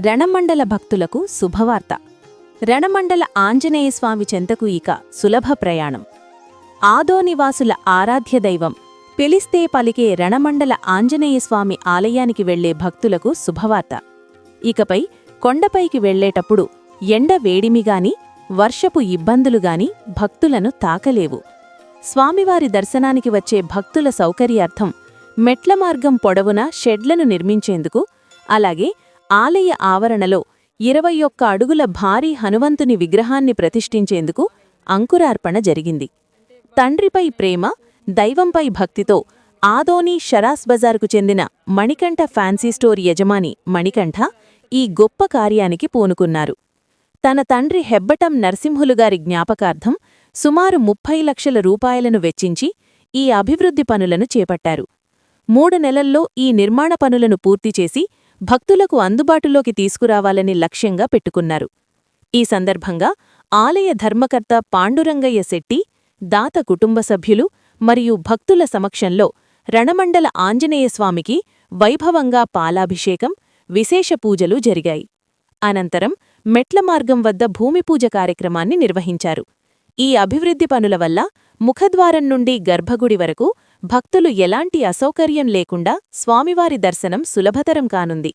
రణమండల భక్తులకు శుభవార్త. రణమండల ఆంజనేయస్వామి చెంతకు ఇక సులభ ప్రయాణం. ఆదోనివాసుల ఆరాధ్య దైవం పిలిస్తే పలికే రణమండల ఆంజనేయస్వామి ఆలయానికి వెళ్లే భక్తులకు శుభవార్త. ఇకపై కొండపైకి వెళ్లేటప్పుడు ఎండ వేడిమిగాని వర్షపు ఇబ్బందులుగాని భక్తులను తాకలేవు. స్వామివారి దర్శనానికి వచ్చే భక్తుల సౌకర్యార్థం మెట్ల మార్గం పొడవునా షెడ్లను నిర్మించేందుకు, అలాగే ఆలయ ఆవరణలో 21 అడుగుల భారీ హనుమంతుని విగ్రహాన్ని ప్రతిష్ఠించేందుకు అంకురార్పణ జరిగింది. తండ్రిపై ప్రేమ, దైవంపై భక్తితో ఆదోని షరాస్ బజార్కు చెందిన మణికంఠ ఫ్యాన్సీ స్టోర్ యజమాని మణికంఠ ఈ గొప్ప కార్యానికి పూనుకున్నారు. తన తండ్రి హెబ్బటం నరసింహులుగారి జ్ఞాపకార్థం సుమారు 30 లక్షల రూపాయలను వెచ్చించి ఈ అభివృద్ధి పనులను చేపట్టారు. 3 నెలల్లో ఈ నిర్మాణ పనులను పూర్తిచేసి భక్తులకు అందుబాటులోకి తీసుకురావాలని లక్ష్యంగా పెట్టుకున్నారు. ఈ సందర్భంగా ఆలయ ధర్మకర్త పాండురంగయ్య శెట్టి, దాత కుటుంబ సభ్యులు మరియు భక్తుల సమక్షంలో రణమండల ఆంజనేయస్వామికి వైభవంగా పాలాభిషేకం, విశేష పూజలు జరిగాయి. అనంతరం మెట్ల మార్గం వద్ద భూమిపూజ కార్యక్రమాన్ని నిర్వహించారు. ఈ అభివృద్ధి పనుల వల్ల ముఖద్వారం నుండి గర్భగుడి వరకు భక్తులు ఎలాంటి అసౌకర్యం లేకుండా స్వామివారి దర్శనం సులభతరం కానుంది.